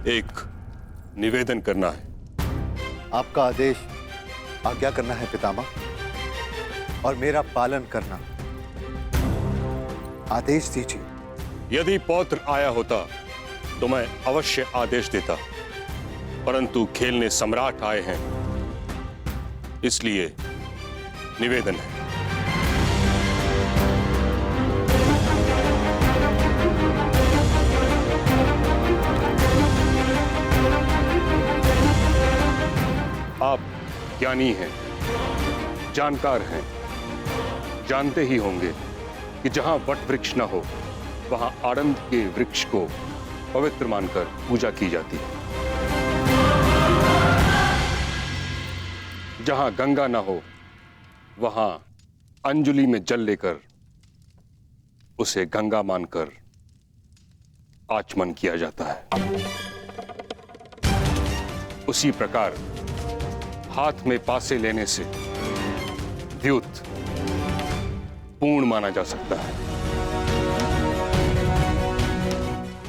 एक निवेदन करना है। आपका आदेश आज्ञा करना है पितामह, और मेरा पालन करना। आदेश दीजिए। यदि पौत्र आया होता तो मैं अवश्य आदेश देता, परंतु खेलने सम्राट आए हैं, इसलिए निवेदन है। आप ज्ञानी हैं, जानकार हैं, जानते ही होंगे कि जहां वट वृक्ष न हो वहां आनंद के वृक्ष को पवित्र मानकर पूजा की जाती है। जहां गंगा न हो वहां अंजलि में जल लेकर उसे गंगा मानकर आचमन किया जाता है। उसी प्रकार हाथ में पासे लेने से द्यूत पूर्ण माना जा सकता है।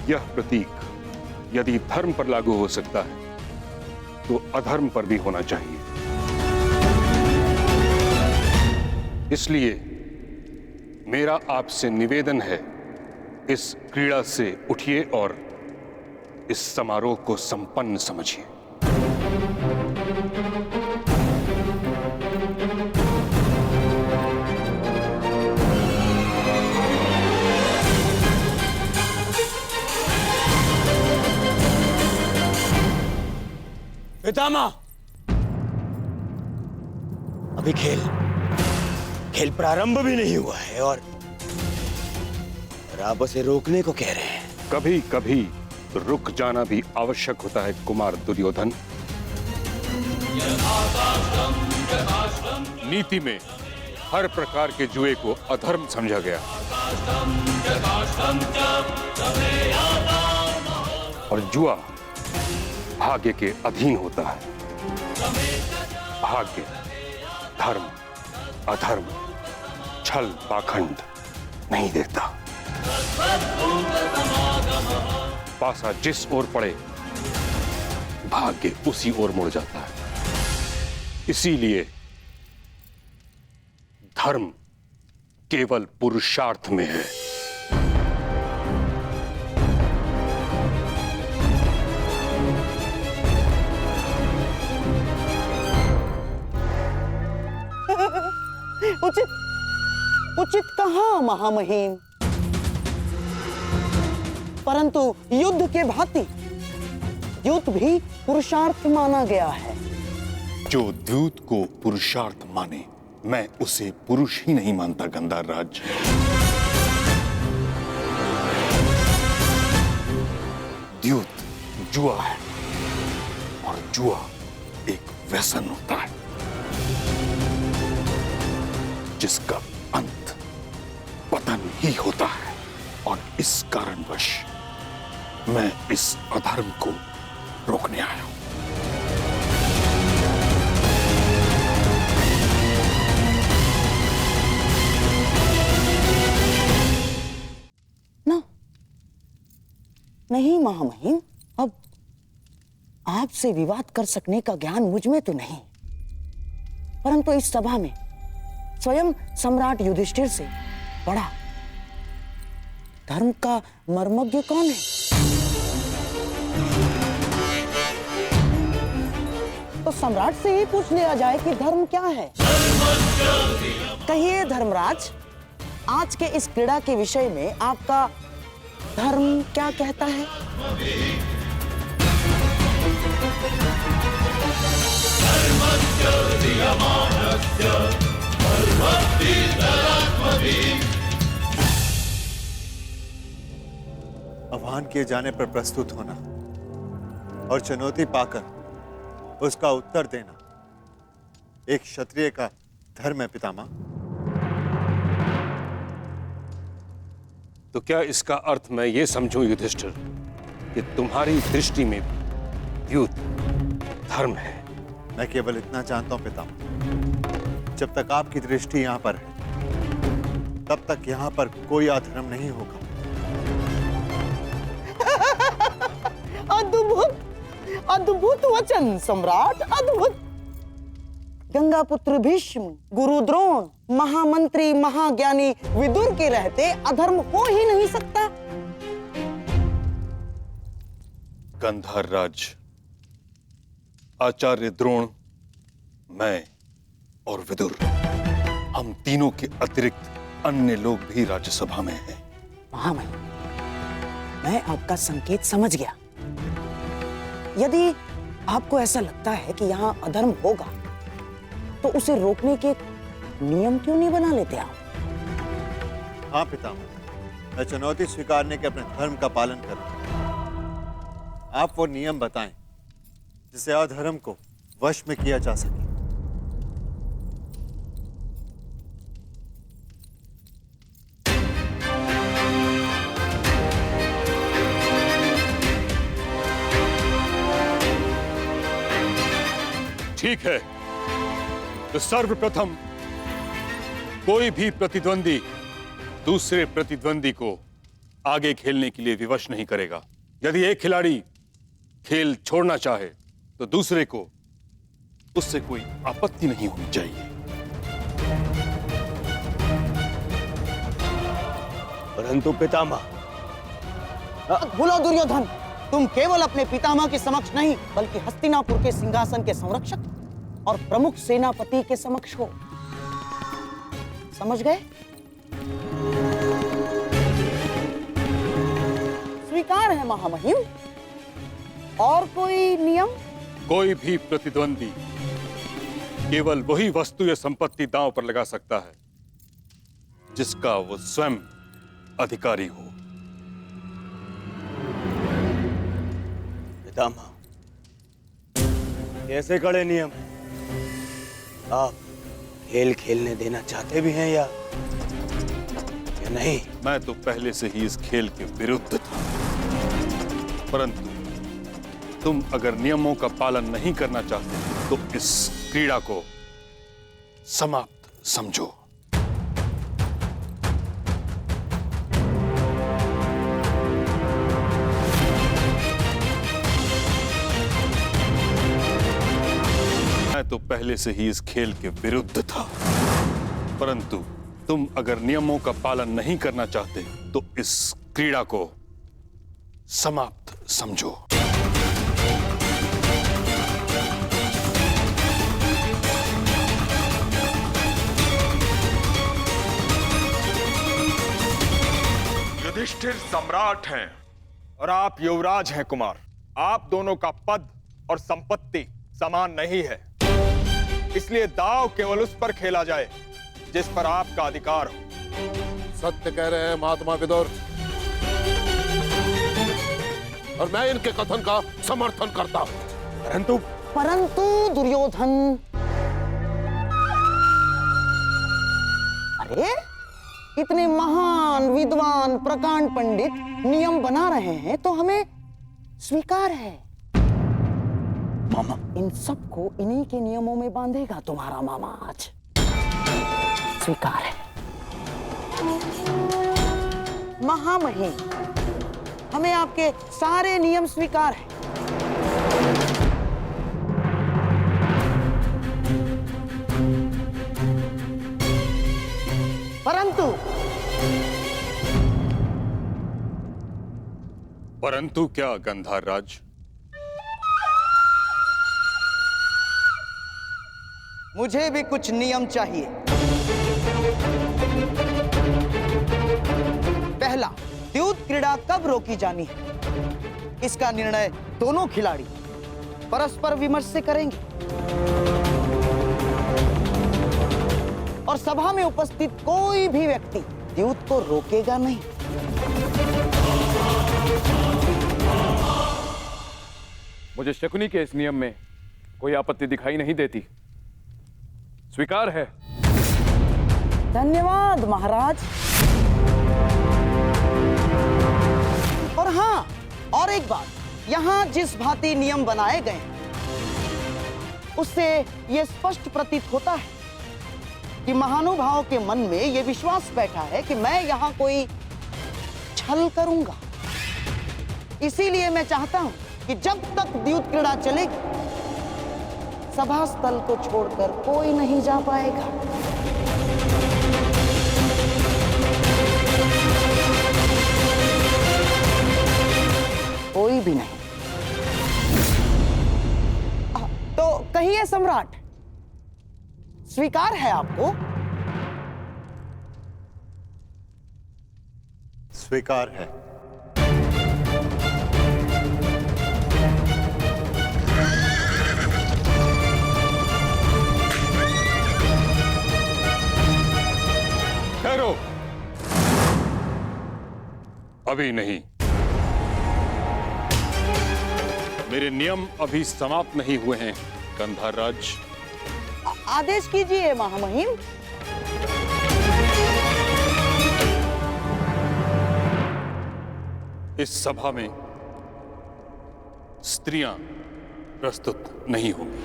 यह प्रतीक यदि धर्म पर लागू हो सकता है तो अधर्म पर भी होना चाहिए। इसलिए मेरा आपसे निवेदन है, इस क्रीड़ा से उठिए और इस समारोह को संपन्न समझिए। पितामह, अभी खेल प्रारंभ भी नहीं हुआ है और आप उसे रोकने को कह रहे हैं। कभी कभी रुक जाना भी आवश्यक होता है कुमार दुर्योधन। नीति में हर प्रकार के जुए को अधर्म समझा गया और जुआ भाग्य के अधीन होता है। भाग्य, धर्म, अधर्म, छल, पाखंड नहीं देखता। पासा जिस ओर पड़े भाग्य उसी ओर मुड़ जाता है। इसीलिए धर्म केवल पुरुषार्थ में है। उचित कहां महामहिम, परंतु युद्ध के भांति द्यूत भी पुरुषार्थ माना गया है। जो द्यूत को पुरुषार्थ माने, मैं उसे पुरुष ही नहीं मानता गंधार राज। द्यूत जुआ है और जुआ एक व्यसन होता है जिसका अंत पतन ही होता है। और इस कारणवश मैं इस अधर्म को रोकने आया हूं। ना, नहीं महामहिम, अब आपसे विवाद कर सकने का ज्ञान मुझ में तो नहीं, परंतु इस सभा में स्वयं सम्राट युधिष्ठिर से बड़ा धर्म का मर्मज्ञ कौन है? तो सम्राट से ही पूछ लिया जाए कि धर्म क्या है। कहिए धर्मराज, आज के इस क्रीड़ा के विषय में आपका धर्म क्या कहता है? आह्वान किए जाने पर प्रस्तुत होना और चुनौती पाकर उसका उत्तर देना एक क्षत्रिय का धर्म है पितामह। तो क्या इसका अर्थ मैं ये समझूं युधिष्ठिर कि तुम्हारी दृष्टि में द्यूत धर्म है? मैं केवल इतना जानता हूं पितामह, जब तक आपकी दृष्टि यहां पर है तब तक यहां पर कोई अधर्म नहीं होगा। अद्भुत अद्भुत वचन सम्राट, अद्भुत। गंगा पुत्र भीष्म, गुरु द्रोण, महामंत्री महाज्ञानी विदुर के रहते अधर्म हो ही नहीं सकता। गंधार राज, आचार्य द्रोण, मैं और विदुर, हम तीनों के अतिरिक्त अन्य लोग भी राज्यसभा में हैं। महामहिम, मैं आपका संकेत समझ गया। यदि आपको ऐसा लगता है कि यहाँ अधर्म होगा, तो उसे रोकने के नियम क्यों नहीं बना लेते आप? हाँ पितामह, मैं चुनौती स्वीकारने के अपने धर्म का पालन करूं। आप वो नियम बताएं जिसे अधर्म को वश में किया जा सके। ठीक है, तो सर्वप्रथम कोई भी प्रतिद्वंदी दूसरे प्रतिद्वंदी को आगे खेलने के लिए विवश नहीं करेगा। यदि एक खिलाड़ी खेल छोड़ना चाहे तो दूसरे को उससे कोई आपत्ति नहीं होनी चाहिए। परंतु पितामह, भूलो दुर्योधन, तुम केवल अपने पितामह के समक्ष नहीं, बल्कि हस्तिनापुर के सिंहासन के संरक्षक और प्रमुख सेनापति के समक्ष हो। समझ गए? स्वीकार है महामहिम। और कोई नियम? कोई भी प्रतिद्वंदी केवल वही वस्तु या संपत्ति दांव पर लगा सकता है जिसका वो स्वयं अधिकारी हो। पितामह, कैसे कड़े नियम हैं? आप खेल खेलने देना चाहते भी हैं या नहीं? मैं तो पहले से ही इस खेल के विरुद्ध था, परंतु तुम अगर नियमों का पालन नहीं करना चाहते तो इस क्रीड़ा को समाप्त समझो। मैं तो पहले से ही इस खेल के विरुद्ध था, परंतु तुम अगर नियमों का पालन नहीं करना चाहते तो इस क्रीड़ा को समाप्त समझो। युधिष्ठिर सम्राट हैं और आप युवराज हैं कुमार। आप दोनों का पद और संपत्ति समान नहीं है, इसलिए दांव केवल उस पर खेला जाए जिस पर आपका अधिकार हो। सत्य कह रहे हैं महात्मा विदुर, और मैं इनके कथन का समर्थन करता हूं। परंतु दुर्योधन, अरे इतने महान विद्वान प्रकांड पंडित नियम बना रहे हैं तो हमें स्वीकार है। मामा, इन सबको इन्हीं के नियमों में बांधेगा तुम्हारा मामा आज। स्वीकार है। महामहिम, हमें आपके सारे नियम स्वीकार हैं। परंतु क्या गंधार राज? मुझे भी कुछ नियम चाहिए। पहला, द्यूत क्रीड़ा कब रोकी जानी है, इसका निर्णय दोनों खिलाड़ी परस्पर विमर्श से करेंगे और सभा में उपस्थित कोई भी व्यक्ति द्यूत को रोकेगा नहीं। मुझे शकुनी के इस नियम में कोई आपत्ति दिखाई नहीं देती। स्वीकार है। धन्यवाद महाराज। और हाँ, और एक बात, यहाँ जिस भांति नियम बनाए गए हैं उससे यह स्पष्ट प्रतीत होता है कि महानुभाव के मन में यह विश्वास बैठा है कि मैं यहाँ कोई छल करूंगा। इसीलिए मैं चाहता हूं कि जब तक द्यूत क्रीड़ा चलेगी, सभा स्थल को छोड़कर कोई नहीं जा पाएगा। कोई भी नहीं। तो कहिए सम्राट, स्वीकार है आपको? स्वीकार है। ठहरो, अभी नहीं। मेरे नियम अभी समाप्त नहीं हुए हैं गंधार राज। आदेश कीजिए महामहिम। इस सभा में स्त्रियां प्रस्तुत नहीं होंगी।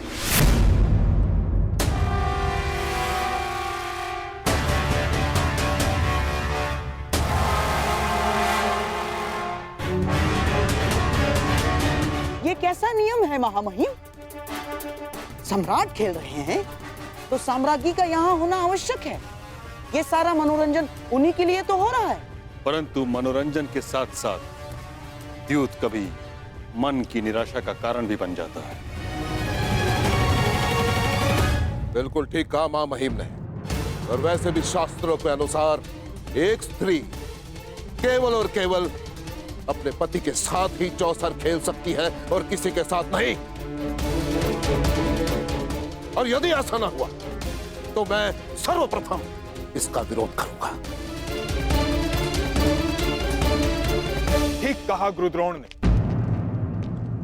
ये कैसा नियम है महामहिम? सम्राट खेल रहे हैं तो साम्राज्ञी का यहाँ होना आवश्यक है। ये सारा मनोरंजन उन्हीं के लिए तो हो रहा है। परंतु मनोरंजन के साथ साथ द्यूत कभी मन की निराशा का कारण भी बन जाता है। बिल्कुल ठीक कहा मां महिम ने। और वैसे भी शास्त्रों के अनुसार एक स्त्री केवल और केवल अपने पति के साथ ही चौसर खेल सकती है और किसी के साथ नहीं। और यदि ऐसा ना हुआ तो मैं सर्वप्रथम इसका विरोध करूंगा। ठीक कहा गुरुद्रोण ने।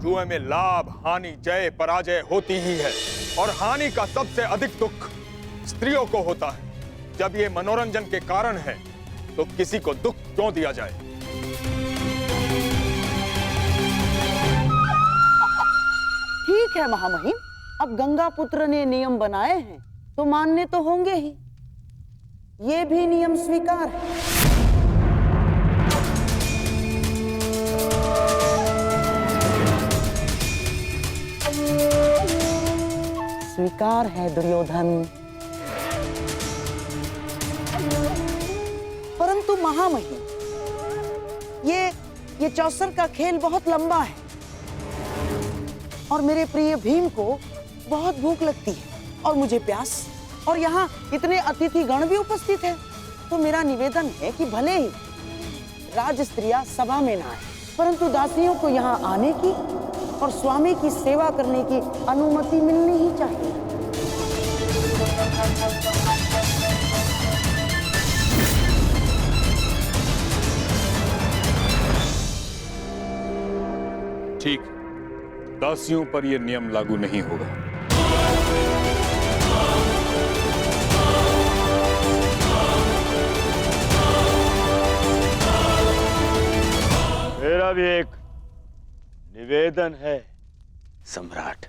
जुए में लाभ, हानि, जय, पराजय होती ही है और हानि का सबसे अधिक दुख स्त्रियों को होता है। जब ये मनोरंजन के कारण है तो किसी को दुख क्यों दिया जाए? ठीक है महामहिम, अब गंगा पुत्र ने नियम बनाए हैं तो मानने तो होंगे ही। ये भी नियम स्वीकार है। स्वीकार है दुर्योधन। परंतु महामहिम, ये चौसर का खेल बहुत लंबा है और मेरे प्रिय भीम को बहुत भूख लगती है और मुझे प्यास, और यहाँ इतने अतिथि गण भी उपस्थित हैं। तो मेरा निवेदन है कि भले ही राज स्त्रियां सभा में ना आए, परंतु दासियों को यहाँ आने की और स्वामी की सेवा करने की अनुमति मिलनी ही चाहिए। ठीक, दासियों पर यह नियम लागू नहीं होगा। मेरा भी एक निवेदन है सम्राट।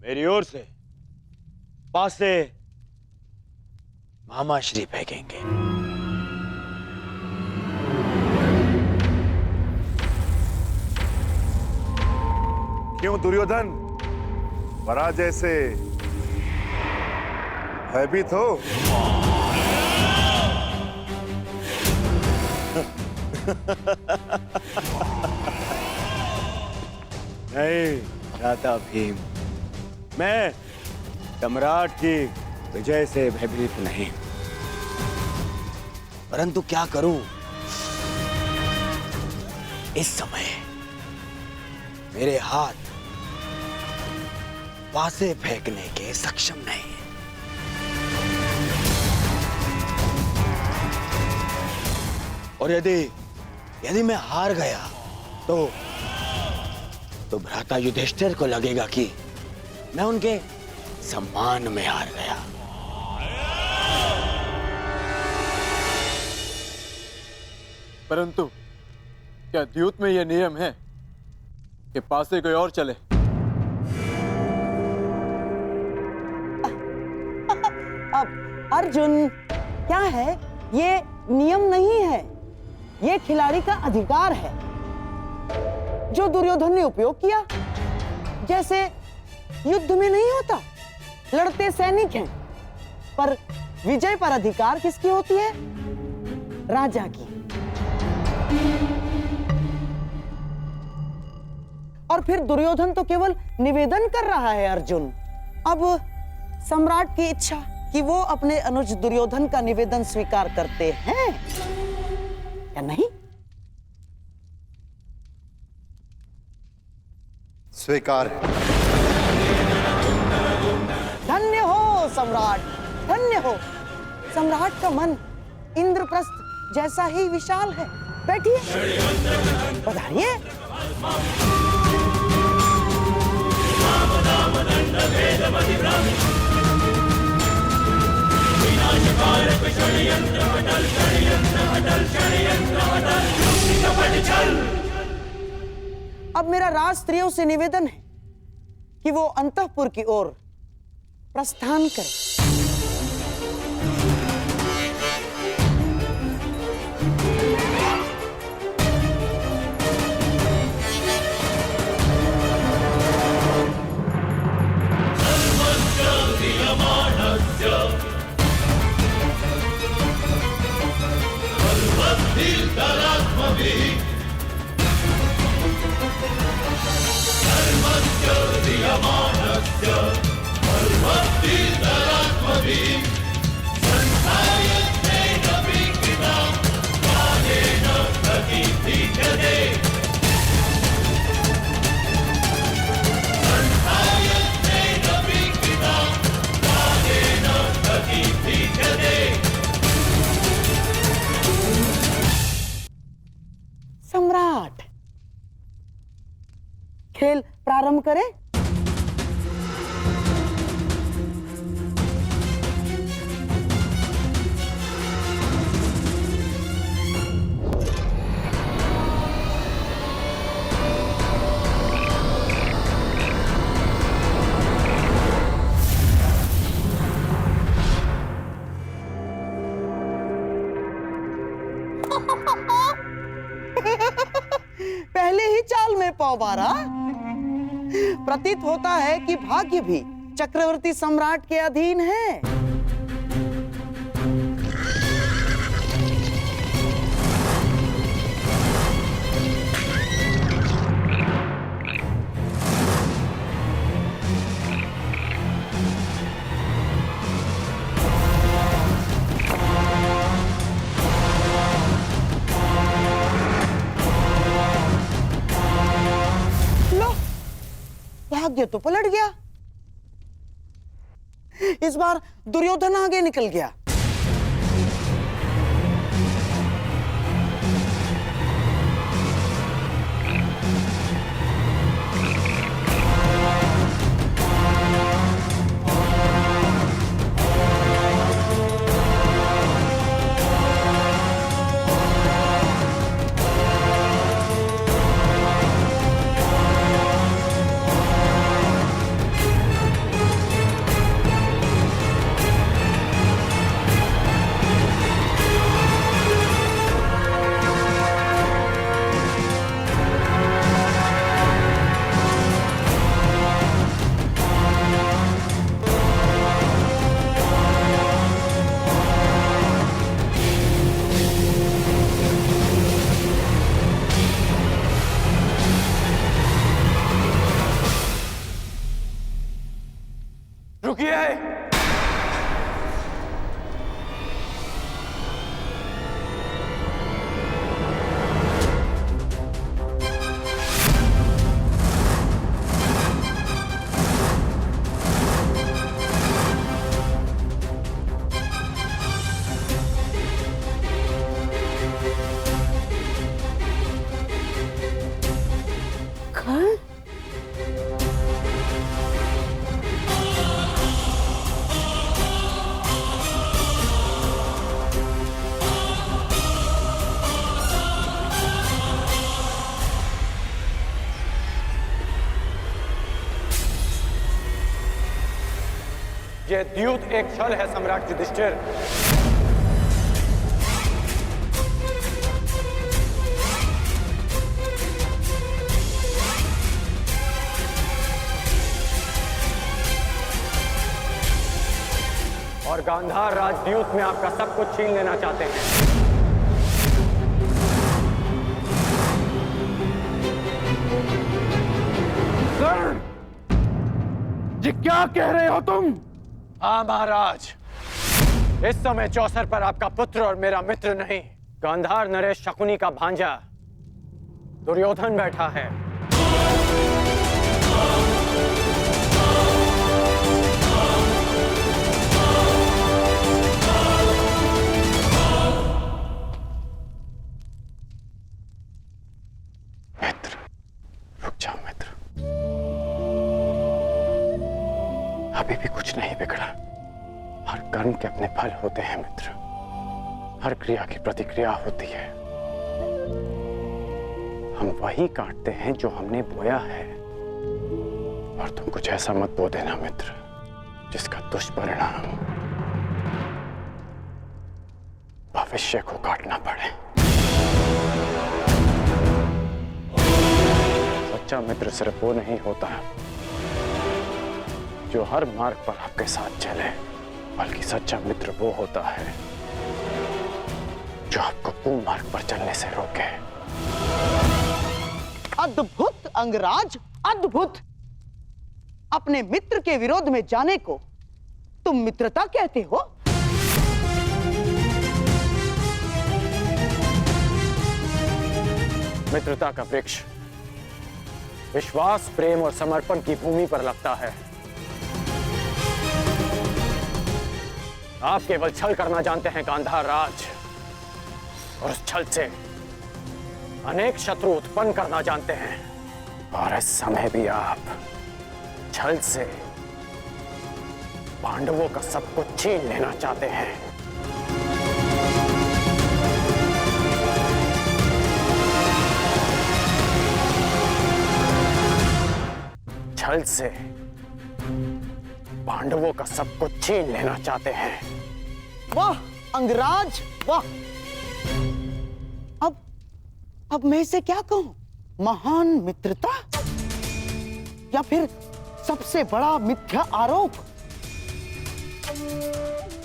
मेरी ओर से पासे मामाश्री फेंकेंगे। क्यों दुर्योधन, पराजय से भयभीत हो? नहीं भ्राता भीम, मैं सम्राट की विजय से भयभीत नहीं, परंतु क्या करूं, इस समय मेरे हाथ पासे फेंकने के सक्षम नहीं। और यदि मैं हार गया तो भ्राता युधिष्ठिर को लगेगा कि मैं उनके सम्मान में हार गया। परंतु क्या द्यूत में यह नियम है कि पासे कोई और चले? अब अर्जुन, क्या है, ये नियम नहीं है, ये खिलाड़ी का अधिकार है। जो दुर्योधन ने उपयोग किया। जैसे युद्ध में नहीं होता, लड़ते सैनिक हैं, पर विजय पर अधिकार किसकी होती है? राजा की। और फिर दुर्योधन तो केवल निवेदन कर रहा है अर्जुन। अब सम्राट की इच्छा कि वो अपने अनुज दुर्योधन का निवेदन स्वीकार करते हैं या नहीं? स्वीकार। धन्य हो सम्राट, धन्य हो। सम्राट का मन इंद्रप्रस्थ जैसा ही विशाल है। बैठिए, पधारिए। अब मेरा राज स्त्रियों से निवेदन है कि वो अंतःपुर की ओर प्रस्थान करें। सम्राट, खेल प्रारंभ करें। पहले ही चाल में पाव मारा। प्रतीत होता है कि भाग्य भी चक्रवर्ती सम्राट के अधीन है। भाग्य तो पलट गया। इस बार दुर्योधन आगे निकल गया। यह द्यूत एक छल है सम्राट युधिष्ठिर। गांधार राजद्यूत में आपका सब कुछ छीन लेना चाहते हैं। कर्ण, ये क्या कह रहे हो तुम? हाँ महाराज, इस समय चौसर पर आपका पुत्र और मेरा मित्र नहीं, गांधार नरेश शकुनी का भांजा दुर्योधन बैठा है। मित्र, रुक जाओ मित्र, अभी भी कुछ नहीं बिगड़ा। हर कर्म के अपने फल होते हैं मित्र, हर क्रिया की प्रतिक्रिया होती है। हम वही काटते हैं जो हमने बोया है। और तुम कुछ ऐसा मत बो देना मित्र जिसका दुष्परिणाम भविष्य को काटना पड़े। सच्चा मित्र सिर्फ वो नहीं होता जो हर मार्ग पर आपके साथ चले, बल्कि सच्चा मित्र वो होता है जो आपको कुमार्ग पर चलने से रोके। अद्भुत अंगराज, अद्भुत। अपने मित्र के विरोध में जाने को तुम मित्रता कहते हो? मित्रता का वृक्ष विश्वास, प्रेम और समर्पण की भूमि पर लगता है। आप केवल छल करना जानते हैं गांधार राज, और उस छल से अनेक शत्रु उत्पन्न करना जानते हैं। और इस समय भी आप छल से पांडवों का सब कुछ छीन लेना चाहते हैं। छल से पांडवों का सब कुछ छीन लेना चाहते हैं। वाह अंगराज, वाह। अब मैं इसे क्या कहूं? महान मित्रता या फिर सबसे बड़ा मिथ्या आरोप?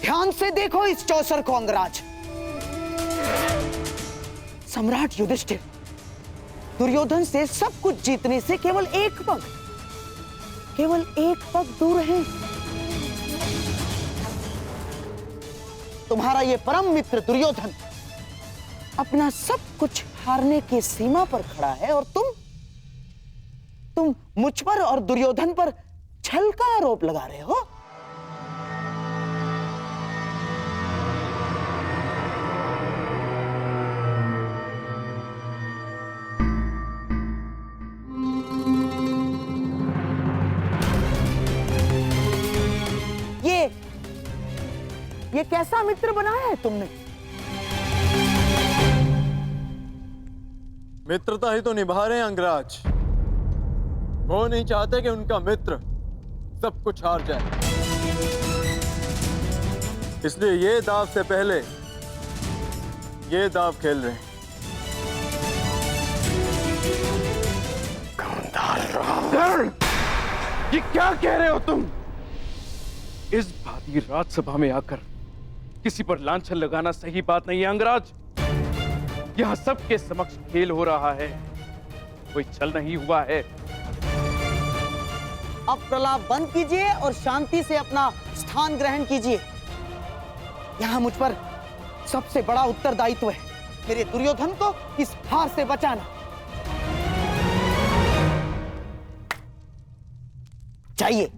ध्यान से देखो इस चौसर को अंगराज। सम्राट युधिष्ठिर दुर्योधन से सब कुछ जीतने से केवल एक पग दूर है। तुम्हारा ये परम मित्र दुर्योधन अपना सब कुछ हारने की सीमा पर खड़ा है, और तुम मुझ पर और दुर्योधन पर छल का आरोप लगा रहे हो। ये कैसा मित्र बनाया है तुमने? मित्रता ही तो निभा रहे हैं अंगराज। वो नहीं चाहते कि उनका मित्र सब कुछ हार जाए, इसलिए ये दाव से पहले ये दाव खेल रहे हैं। कर्ण, ये क्या कह रहे हो तुम? इस भांति राजसभा में आकर किसी पर लांछन लगाना सही बात नहीं है अंगराज। यहां सबके समक्ष खेल हो रहा है, कोई छल नहीं हुआ है। अब प्रलाप बंद कीजिए और शांति से अपना स्थान ग्रहण कीजिए। यहां मुझ पर सबसे बड़ा उत्तरदायित्व है, मेरे दुर्योधन को इस हार से बचाना। चाहिए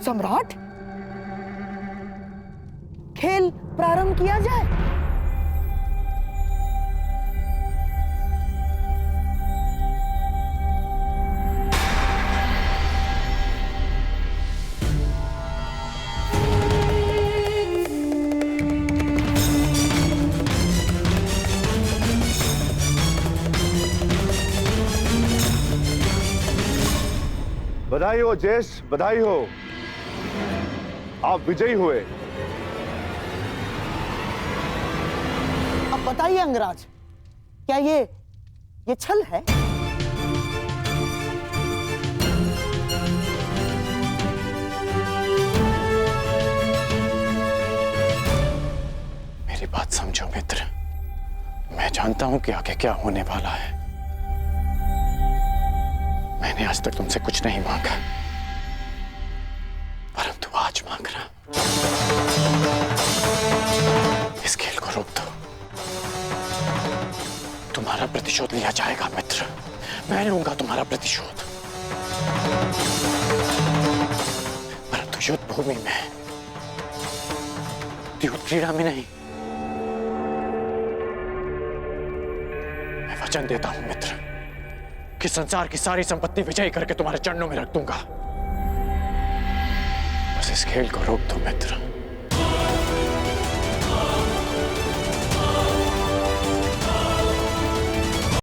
सम्राट, खेल प्रारंभ किया जाए। बधाई हो जयेश, बधाई हो। आप विजयी हुए। अब बताइए अंगराज, क्या ये छल है? मेरी बात समझो मित्र, मैं जानता हूं कि आगे क्या होने वाला है। मैंने आज तक तुमसे कुछ नहीं मांगा, परंतु आज मांग रहा। इस खेल को रोक दो। तुम्हारा प्रतिशोध लिया जाएगा मित्र, मैं लूंगा तुम्हारा प्रतिशोध, परंतु युद्ध भूमि में, युद्ध क्रीड़ा में नहीं। मैं वचन देता हूं मित्र कि संसार की सारी संपत्ति विजयी करके तुम्हारे चरणों में रख दूंगा। बस इस खेल को रोक दो मित्र।